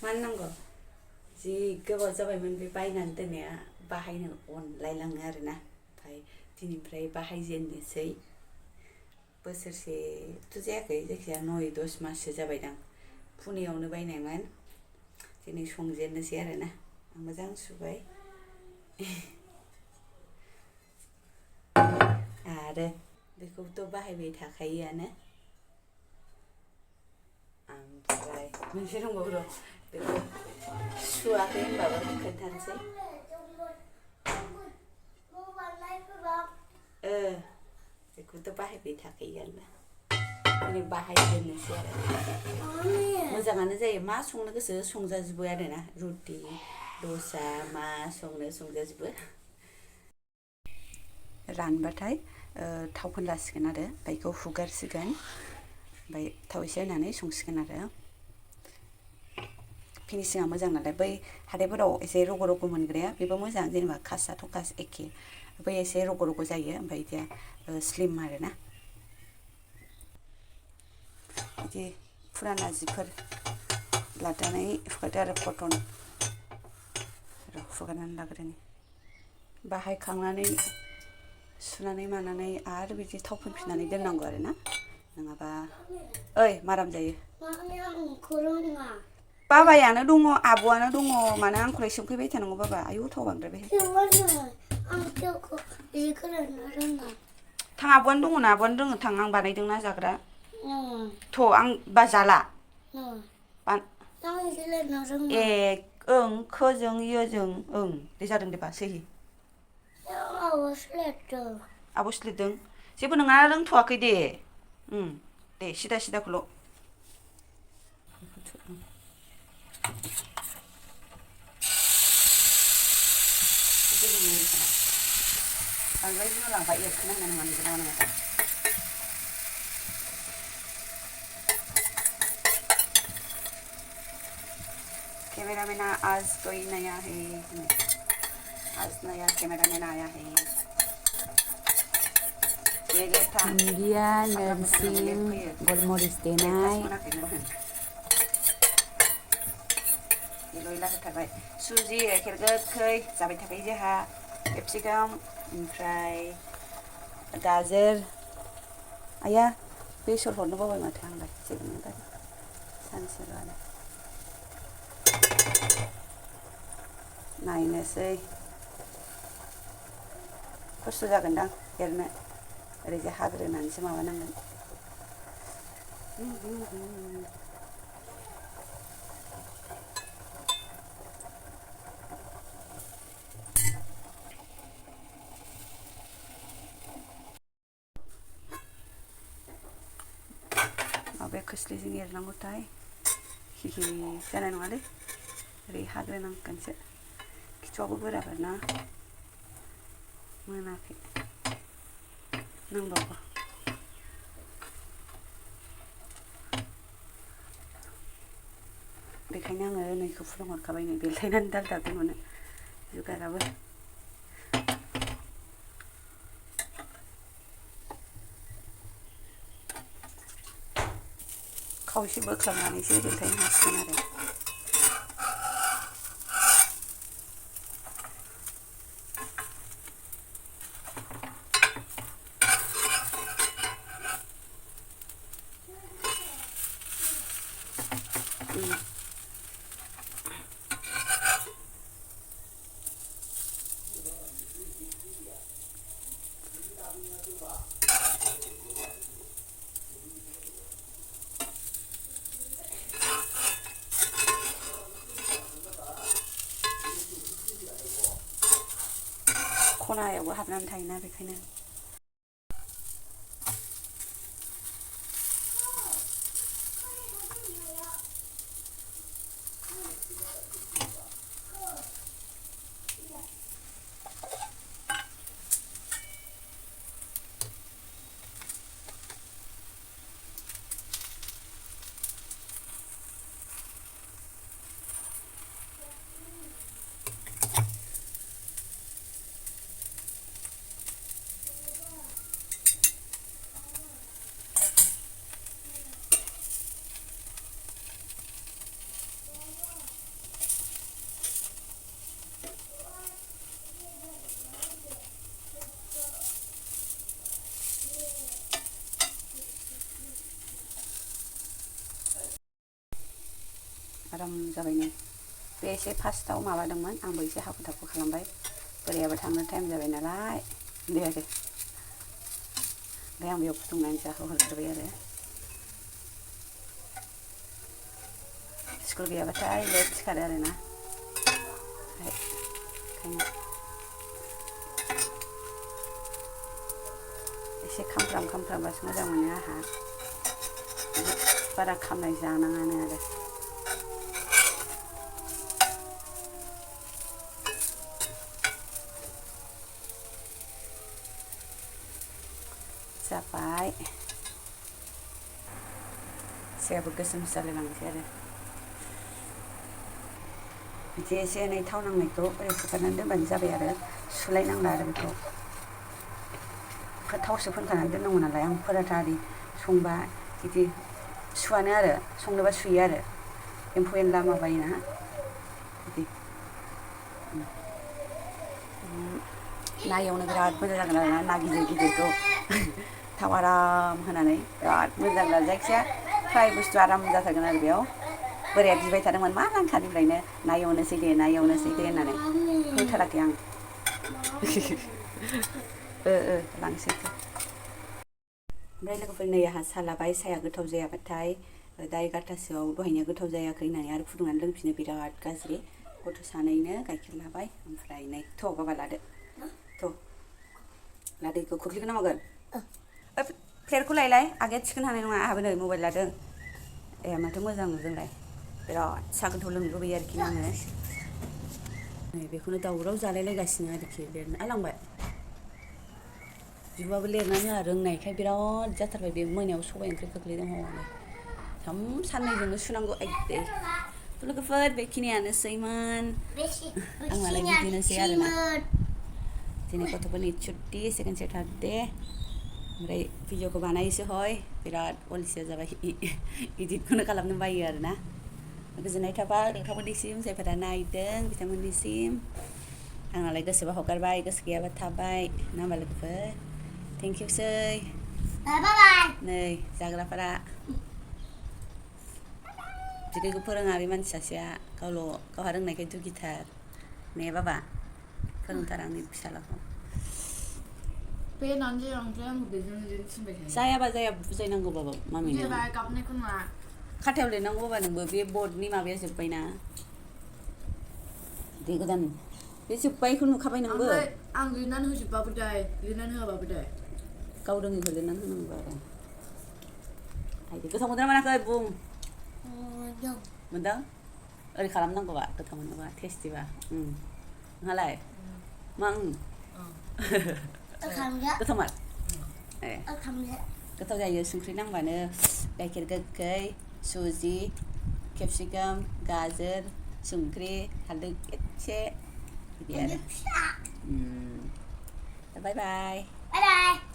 मानो नांगौ जि गोबाव जाबायमोन बे बायनानै दोननाया बाहायनो अनलायलाङो आरोना ओमफ्राय दिनैनिफ्राय बाहायजेननोसै बोसोरसेथ' जायाखै जायखिजाया 9-10 माससो जाबायदां पुनेयावनो बायनायमोन दिनै संजेननोसै आरोना आं मोजां सुबाय आरो बेखौथ' बाहायबाय थाखायोआनो ओमफ्राय मोनसे दंबावो र' बेखौ सुवाखै होनबाबो खोन्थानोसै बेखौथ' बाहायबाय थाखायोआनो दिनै बाहायजेननोसै आरो मोजाङानो जायो मा संनो गोसो संजाजोबो आरोना रुटि दसा मा संनो संजाजोबो रानबाथाय थाव फोनलासिगोन आरो ओमफ्राय बेखौ हुगारसिगोन ओमफ्राय थाव एसे होनानै संसिगोन आरो फिनिसिङा मोजां नालाय बै हाथायफोराव एसे रग' रग' मोनग्राया बेबो मोजां जेनेबा खासाथ' खास एखे बै एसे रग' रग' जायो ओमफ्राय बिदिया स्लिम आरोना बिदि फुराना जिफोर लानानै हुगारदो आरो कटन हुगारनानै लाग्रोनि बाहायखांनानै सुनानै मानानै आरो बिदि थाव फोनफिननानै दोननांगौ आरोना नङाबा ओइ माराम जायो बाबायानो दङ आब'आनो दङ मानो आंखौलाय सोंफैबाय थानांगौ बाबा आयौ थाव बांद्रायबाय थां आब'आनो दङ ना आब'आनो रोङो थां आं बानायदोंना जाग्रा थ' आं बा जाला ए ओं खोजों योजों ओं दे जादों दे बा सैहि आब' स्लिरदों जेबो नङा रोंथ'वाखै दे दे सिदा सिदाखौल' बांद्राय होलांबा एरखोनांगोन मोनगोना नङा कैमरामैन आज कोई नया है आज नया कैमरामैन आया है दुन्दिया नोरसिं गलमरिच देनाय लयला होथारबाय सुजि गाइखेर गोखै जाबाय थाखायो जोंहा केपसिकाम ओमफ्राय गाजर आया बेसर हरनो बावबाय माथो आंलाय जेबो नङा सानसेल'आनो नायनोसै खस्थ' जागोनदां एरनो ओरैजाय हाग्रोनानैसो माबानांगोन माबाया खोस्लिजों एरनांगौथाय हिहि जानाय नङालै ओरै हाग्रोनांगोनसो खिथुआवबो बोराबाना मोनाखै नांबावगौ बेखायनो आङो नैखौ फुदुंहरखाबाय नै बेलथायनानै दाल दाबदों मोनो जुगाराबो खावसे बोख्लाबनानैसो बेलथायनो हासिगोन आरो खनायावबो हाबनानै थायोना बेखायनो आराम जाबाय नै बे एसे फार्स्टआव माबादोंमोन आंबो एसे हाखु दाखु खालामबाय बोरायाबो थांनो टाइम जाबाय नालाय दे ओमफ्राय आं बेयाव फुदुंनानै जाहोहरग्रोबाय आरो स्कुल गैयाबाथाय लेट सिखारो आरोना ओंखायनो एसे खामफ्राम खामफ्रामबासो मोजां मोनो आंहा बारा खामनाय जानाङानो आरो जाबाय सायाबो गोसोम जालायलांसै आरो बिदि एसे एनै थाव नांनायखौ ओरै फोखानानै दोनबानो जाबाय आरो सुलायनांला आरो बेखौ थावसो फोनखानानै दोननांगौ नालाय आं पराथा आरि संबा बिदि सुवानो आरो संनोबा सुयो आरो एम्फौ एनला माबायोना बिदि ना एवनो बिराद मोजां जागोन आरो ना गिदिर गिदिरखौ थाव आराम होनानै बिराद मोजां जागोन जायखिजाया फ्राय बुस्थु आराम जाथारगोन आरो बेयाव बोराया बिबाय थादोंमोन मा नांखानिफ्रायनो ना एवनोसै दे होननानै होथाराखै आं लांसै ओमफ्राय लोगोफोर नै आंहा साहा लाबाय साहाया गोथाव जायाबाथाय दा 11थासोआव दहायनिया गोथाव जायाखै होननानै आरो फुदुंनानै लोंफिनो बिराद गाज्रि गथ' सानैनो गाइखेर लाबाय ओमफ्राय नै थ' बाबा लादो थ' लादैखौ खोख्लैखौ नामागोन प्लेटखौ लायलाय आगैया थिखोनो हानाय नङा आंहाबो नै मबाइल लादों ए माथो मोजां नुदोंलाय बिराद साहा गोथाव लोंनो लुबैयो आरोखि आङो नै बेखौनो दावराव जालायलायगासिनो आरोखि लिरनो आलांबाय बिब'आबो लिरनानै होआ रोंनायखाय बिराद जाथारबाय बे मोनायाव सबाइ ओंख्रि खोख्लैदों हनै साननैजोंनो सुनांगौ आइदै लोगोफोर बेखिनियानोसैमोन आंनालाय बिदिनोसै आरोना दिनै गथ'फोरनि छुट्टि सेकेन्ड सेटारडे ओमफ्राय भिडिअखौ बानायोसो हय बिराद अलसिया जाबाय इडिटखौनो खालामनो बायो आरोना गोजोननाय थाबाय नोंथांमोननिसिम जायफोरा नायदों बिथांमोननिसिम आंनालाय गोसोबा हगारबाय गोसो गैयाबा थाबाय ना होमबा लोगोफोर थेंकिउसै नै जाग्राफोरा बिदैखौ फोरोङा बे मानसि सासेया गावहा रोंनायखाय दुगिथार ने बाबा फोरोंथारा आंनि फिसालाखौ जायाबा जाया बुजायनांगौ बाबा मामिनो खाथायाव लिरनांगौ बाबा नोंबो बे बर्डनि माबाया जोब्बायना दे गोदान बे जोब्बायखौ नुखाबाय नोंबो आं लिरनानै होजोबबाबो दाय लिरनानै होआबाबो दाय गाव रोङिखौ लिरनानै होनांगौ आरो आइदि गोथाव मोनदोंना मोनाखै बुं मोनदों ओरै खालामनांगौबा गोथाव मोनोबा टेस्टिबा नोंहालाय मा गोथावमार ए गोथाव जायो संख्रि नांबानो गाइखेर गोखै सुजि केपसिकाम गाजर संख्रि हालदै एसे बिदि आरो बाय बाय